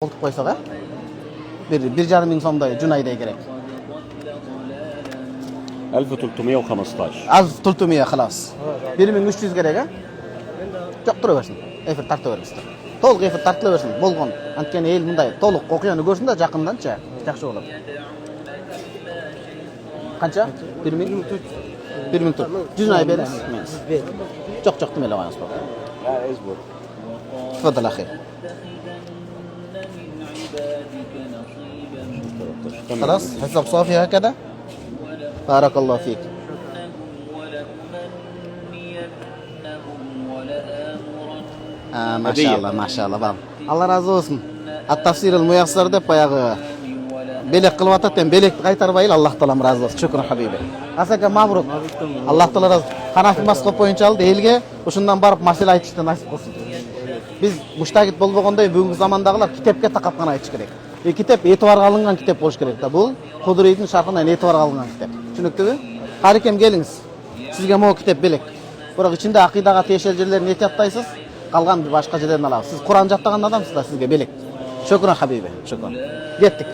Oltuk koysak ha? 1,5 so'mday Junayday gerek. 1315. Az tultumiye xalas. 1300 gerek ha? Çok turaversin. Efir tartaversin. To'liq efir tartilaversin. Bo'lgan. Antkeni el bunday to'liq o'qiyani ko'rsin da yaqindan-cha. Yaxshi bo'ladi. Qancha? 1400. Junay berasiz. Çok demeli olasiz. Ya ezbur. Tafadal axi. خلاص حساب صافي هكذا بارك الله فيك ما شاء الله baba. Allah razı olsun. At-tafsir el-muyassar dep bayağı belek kılıp ataten belekti qaytarbayıl Allah talam razı olsun. Şükran habibi. Asaka mabruk. Allah taala razı. Hanafi maskop boyunca aldı elge uşundan barıp masala aytıştı nasip olsun. Biz muştagit bolbogonday бүгүнкү замандагылар китепке такап гана айтыш керек. Kitap etibarga alıngan kitap boluş gerek da. Bu Kudret'in şarkından etibarga alıngan kitap. Түшүнүктүбү? Karekem geliniz. Sizge mo kitap belek. Biroq içinde akidaga teşel жерlerini net yaptaysız. Kalgan bir başka жерlerini alabız. Siz Kur'an jattagан адамсыз да sizge belek. Şükran habibi. Şükran. Gettik.